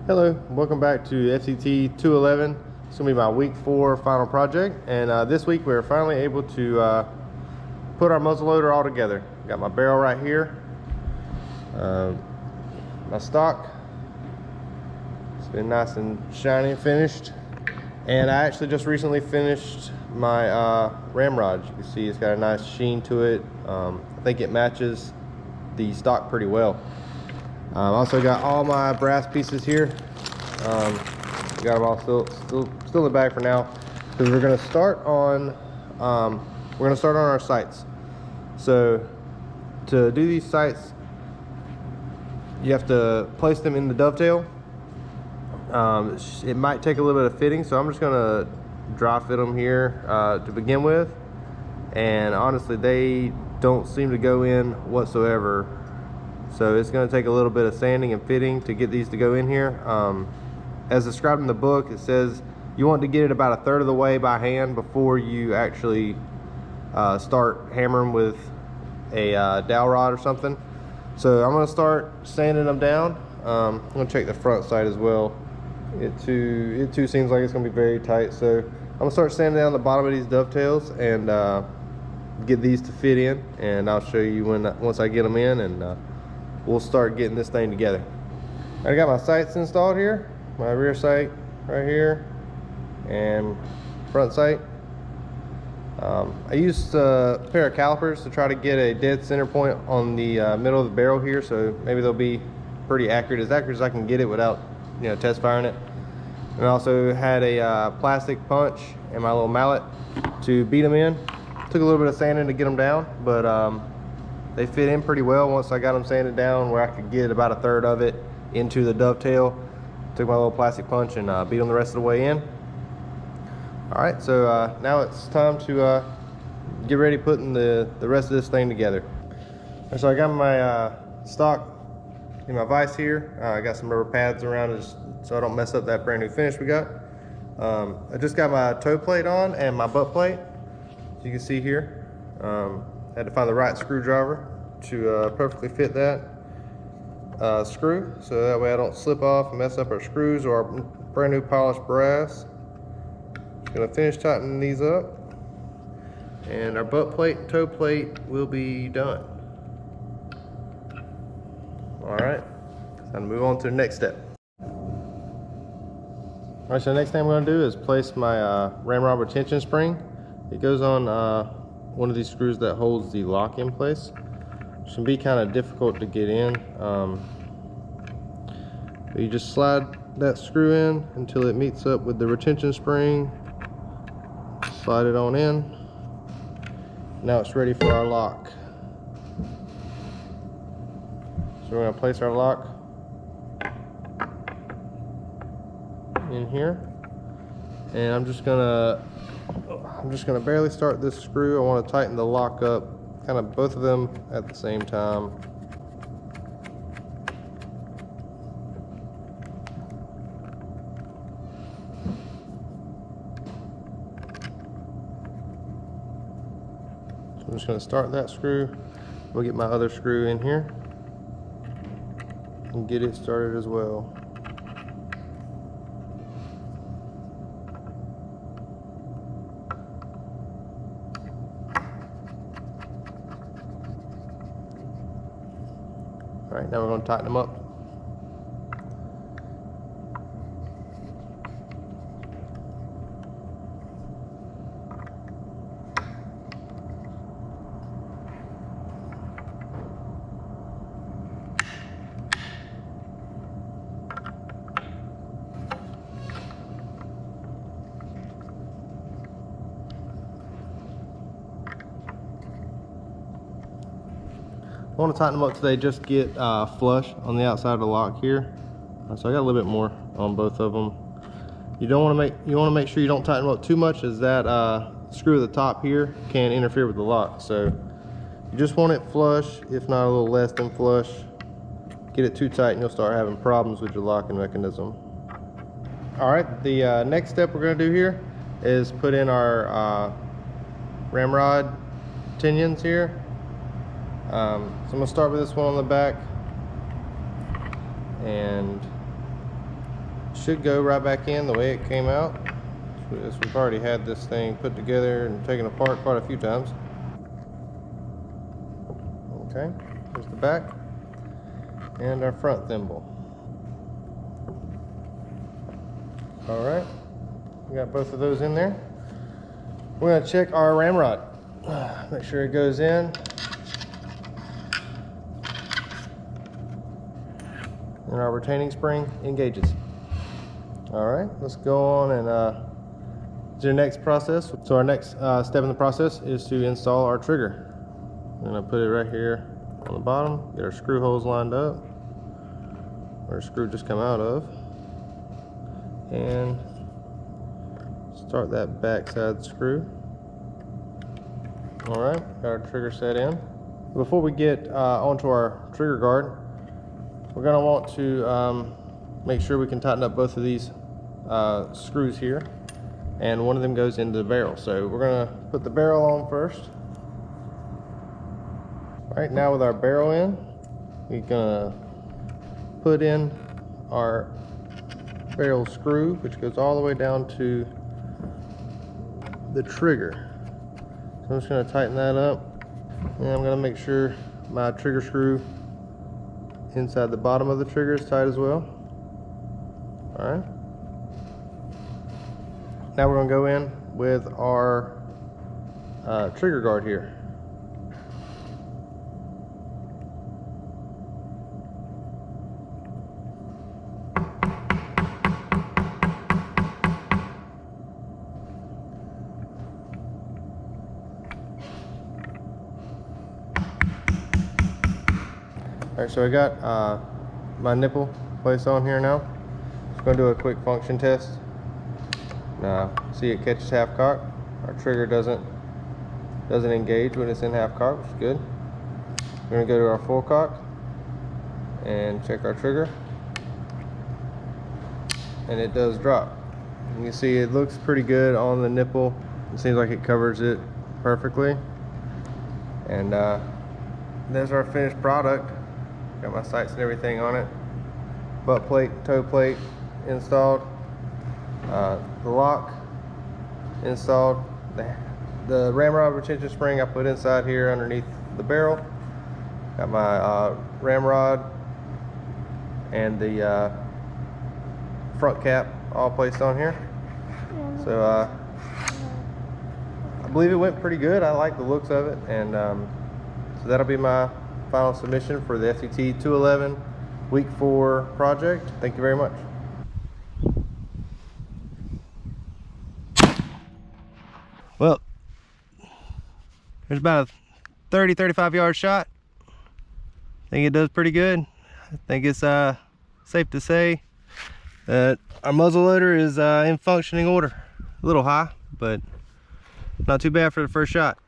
Hello, welcome back to FTT211. It's going to be my week 4 final project, and this week we're finally able to put our muzzle loader all together. Got my barrel right here, my stock. It's been nice and shiny and finished, and I actually just recently finished my ramrod. You can see it's got a nice sheen to it. I think it matches the stock pretty well. Also got all my brass pieces here. Got them all still in the bag for now, because we're gonna start on our sights. So to do these sights, you have to place them in the dovetail. It might take a little bit of fitting, so I'm just gonna dry fit them here to begin with. And honestly, they don't seem to go in whatsoever. So it's going to take a little bit of sanding and fitting to get these to go in here. As described in the book, it says you want to get it about 1/3 of the way by hand before you actually start hammering with a dowel rod or something. So I'm going to start sanding them down. I'm going to check the front side as well. It too seems like it's going to be very tight. So I'm going to start sanding down the bottom of these dovetails and get these to fit in. And I'll show you once I get them in, and we'll start getting this thing together. I got my sights installed here, my rear sight right here, and front sight. I used a pair of calipers to try to get a dead center point on the middle of the barrel here, so maybe they'll be pretty accurate as I can get it without, test firing it. And I also had a plastic punch and my little mallet to beat them in. Took a little bit of sanding to get them down, but they fit in pretty well once I got them sanded down where I could get about 1/3 of it into the dovetail. Took my little plastic punch and beat them the rest of the way in. All right, so now it's time to get ready putting the rest of this thing together. Right, so I got my stock in my vise here. I got some rubber pads around it so I don't mess up that brand new finish we got. I just got my toe plate on and my butt plate, as you can see here. Had to find the right screwdriver to perfectly fit that screw, so that way I don't slip off and mess up our screws or our brand new polished brass. Just gonna finish tightening these up, and our butt plate and toe plate will be done. All right, time to move on to the next step. All right, so the next thing I'm gonna do is place my ramrod retention spring. It goes on one of these screws that holds the lock in place. It can be kind of difficult to get in. But you just slide that screw in until it meets up with the retention spring. Slide it on in. Now it's ready for our lock. So we're going to place our lock in here, and I'm just gonna barely start this screw. I want to tighten the lock up, kind of both of them at the same time. So I'm just going to start that screw. We'll get my other screw in here and get it started as well. All right, now we're going to tighten them up. I want to tighten them up so they just get flush on the outside of the lock here. So I got a little bit more on both of them. You want to make sure you don't tighten them up too much, as that screw at the top here can interfere with the lock. So you just want it flush, if not a little less than flush. Get it too tight and you'll start having problems with your locking mechanism. All right, the next step we're going to do here is put in our ramrod pinions here. So I'm going to start with this one on the back and should go right back in the way it came out. We've already had this thing put together and taken apart quite a few times. Okay, here's the back and our front thimble. All right, we got both of those in there. We're gonna check our ramrod. Make sure it goes in. And our retaining spring engages. All right, let's go on and do the next process. So our next step in the process is to install our trigger. I'm gonna put it right here on the bottom, get our screw holes lined up, where our screw just come out of, and start that backside screw. All right, got our trigger set in. Before we get onto our trigger guard, we're gonna want to make sure we can tighten up both of these screws here, and one of them goes into the barrel. So we're gonna put the barrel on first. All right, now with our barrel in, we're gonna put in our barrel screw, which goes all the way down to the trigger. So I'm just gonna tighten that up, and I'm gonna make sure my trigger screw inside the bottom of the trigger is tight as well. All right. Now we're gonna go in with our trigger guard here. All right, so I got my nipple placed on here now. Just gonna do a quick function test. See, it catches half cock. Our trigger doesn't engage when it's in half cock, which is good. We're gonna go to our full cock and check our trigger, and it does drop. You can see it looks pretty good on the nipple. It seems like it covers it perfectly. And there's our finished product. Got my sights and everything on it. Butt plate, toe plate installed. The lock installed. The ramrod retention spring I put inside here underneath the barrel. Got my ramrod and the front cap all placed on here. So I believe it went pretty good. I like the looks of it, and so that'll be my final submission for the FTT211 week 4 project. Thank you very much. Well, there's about a 30-35 yard shot. I think it does pretty good. I think it's safe to say that our muzzle loader is in functioning order. A little high, but not too bad for the first shot.